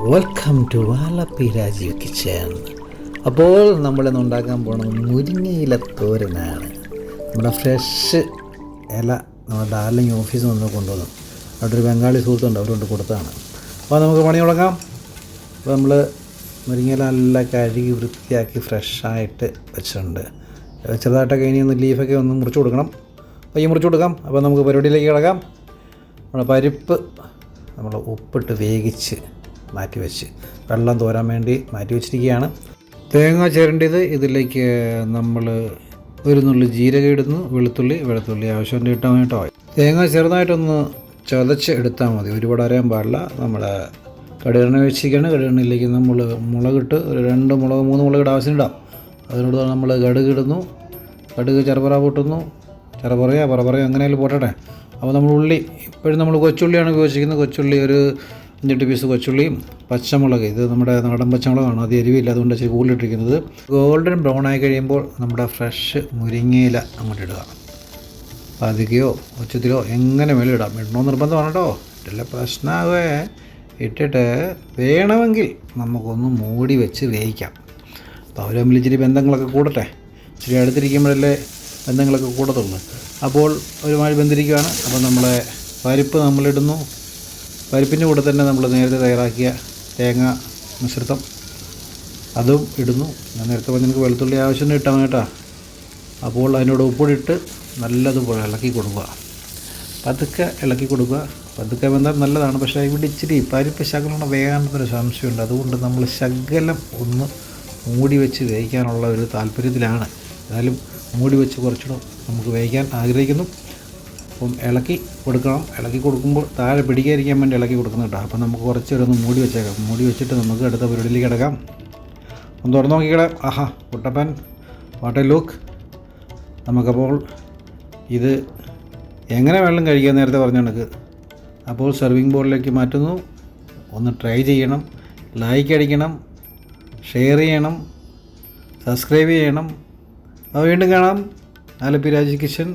Welcome to Alleppey Rajeev kitchen. അപ്പോൾ നമ്മളിന്ന് ഉണ്ടാക്കാൻ പോകുന്നത് മുരിങ്ങയില തോരനാണ്. നമ്മുടെ ഫ്രഷ് ഇല നമ്മുടെ ഡാർലിംഗ് ഓഫീസിൽ നിന്ന് കൊണ്ടുവന്നു. അവിടെ ഒരു ബംഗാളി സുഹൃത്തുണ്ട്, അവരുകൊണ്ട് കൊടുത്തതാണ്. അപ്പോൾ നമുക്ക് പണി തുടങ്ങാം. അപ്പോൾ നമ്മൾ മുരിങ്ങയില നല്ല കഴുകി വൃത്തിയാക്കി ഫ്രഷായിട്ട് വെച്ചിട്ടുണ്ട്. ചെറുതായിട്ടൊക്കെ ഇനി ഒന്ന് ലീഫൊക്കെ ഒന്ന് മുറിച്ച് കൊടുക്കണം. അപ്പോൾ ഈ മുറിച്ച് കൊടുക്കാം. അപ്പോൾ നമുക്ക് പരിപാടിയിലേക്ക് കിടക്കാം. നമ്മുടെ പരിപ്പ് നമ്മൾ ഉപ്പിട്ട് വേവിച്ച് മാറ്റി വെച്ച് വെള്ളം തോരാൻ വേണ്ടി മാറ്റി വെച്ചിരിക്കുകയാണ്. തേങ്ങ ചിരണ്ടിയത് ഇതിലേക്ക് നമ്മൾ ഒരു നുള്ളി ജീരകം ഇടുന്നു, വെളുത്തുള്ളി ആവശ്യത്തിന് ഇട്ടാൽ കേട്ടോ. തേങ്ങ ചെറുതായിട്ടൊന്ന് ചതച്ച് എടുത്താൽ മതി, ഒരുപാട് അരയാൻ പാടില്ല. നമ്മൾ കടുകെണ്ണ വെച്ചിരിക്കുകയാണ്. കടുകെണ്ണയിലേക്ക് നമ്മൾ മുളകിട്ട് ഒരു 2 മുളക് 3 മുളകിട്ട് ആവശ്യം ഇടാം. അതിനോട് നമ്മൾ കടുക് ഇടുന്നു. കടുക് ചെറുപറ പൊട്ടുന്നു, പറ എങ്ങനെയായാലും പോട്ടെ. അപ്പോൾ നമ്മൾ ഉള്ളി ഇപ്പോഴും നമ്മൾ കൊച്ചുള്ളിയാണ് ഉപയോഗിച്ചിരിക്കുന്നത്. കൊച്ചുള്ളി ഒരു 5-8 പീസ് കൊച്ചുള്ളിയും പച്ചമുളക്, ഇത് നമ്മുടെ നാടൻ പച്ചമുളകാണ്, അത് എരിവില്ല, അതുകൊണ്ട് ഇച്ചിരി കൂടുതലിട്ടിരിക്കുന്നത്. ഗോൾഡൻ ബ്രൗൺ ആയി കഴിയുമ്പോൾ നമ്മുടെ ഫ്രഷ് മുരിങ്ങയില അങ്ങോട്ട് ഇടുക. പതുക്കെയോ ഉച്ചത്തിലോ എങ്ങനെ മേലും ഇടാം. ഇടണമെന്ന് നിർബന്ധമാണ് കേട്ടോ, ഇട്ടില്ല പ്രശ്നമാകെ. ഇട്ടിട്ട് വേണമെങ്കിൽ നമുക്കൊന്ന് മൂടി വെച്ച് വേവിക്കാം. അപ്പോൾ അവർ തമ്മിൽ ഇച്ചിരി ബന്ധങ്ങളൊക്കെ കൂടട്ടെ. ഇച്ചിരി അടുത്തിരിക്കുമ്പോഴല്ലേ ബന്ധങ്ങളൊക്കെ കൂടത്തുള്ളൂ. അപ്പോൾ ഒരുമാതിരി ബന്ധിരിക്കുകയാണ്. അപ്പോൾ നമ്മളെ പരിപ്പ് നമ്മളിടുന്നു. പരിപ്പിൻ്റെ കൂടെ തന്നെ നമ്മൾ നേരത്തെ തയ്യാറാക്കിയ തേങ്ങ മിശ്രിതം അതും ഇടുന്നു. ഞാൻ നേരത്തെ പറഞ്ഞ് എനിക്ക് വെളുത്തുള്ളി ആവശ്യത്തിന് ഇട്ടാൽ കേട്ടോ. അപ്പോൾ അതിനോട് ഉപ്പിട്ട് നല്ലതുപോലെ ഇളക്കി കൊടുക്കുക. പതുക്കെ ഇളക്കി കൊടുക്കുക. പതുക്കെ വെന്താൽ നല്ലതാണ്. പക്ഷേ ഇവിടെ ഇച്ചിരി പരിപ്പ് ശകലം വേകാനൊരു സംശയമുണ്ട്. അതുകൊണ്ട് നമ്മൾ ശകലം ഒന്ന് മൂടി വെച്ച് വേവിക്കാനുള്ള ഒരു താല്പര്യത്തിലാണ്. എന്നാലും മൂടി വെച്ച് കുറച്ചുകൂടെ നമുക്ക് വേവിക്കാൻ ആഗ്രഹിക്കുന്നു. അപ്പം ഇളക്കി കൊടുക്കണം. ഇളക്കി കൊടുക്കുമ്പോൾ താഴെ പിടിക്കാതിരിക്കാൻ വേണ്ടി ഇളക്കി കൊടുക്കണം കേട്ടോ. അപ്പം നമുക്ക് കുറച്ചൊരൊന്ന് മൂടി വെച്ചേക്കാം. മൂടി വെച്ചിട്ട് നമുക്ക് അടുത്ത പരിപാടിയിലേക്ക് കിടക്കാം. ഒന്ന് തുറന്ന് നോക്കിക്കളെ. ആഹാ, കുട്ടപ്പൻ, വാട്ട് എ ലുക്ക്. നമുക്കപ്പോൾ ഇത് എങ്ങനെ വെള്ളം കഴിക്കാൻ നേരത്തെ പറഞ്ഞ കണക്ക്. അപ്പോൾ സെർവിങ് ബോളിലേക്ക് മാറ്റുന്നു. ഒന്ന് ട്രൈ ചെയ്യണം, ലൈക്ക് അടിക്കണം, ഷെയർ ചെയ്യണം, സബ്സ്ക്രൈബ് ചെയ്യണം. അപ്പോൾ വീണ്ടും കാണാം. ആലപ്പി രാജീവ് കിച്ചൻ.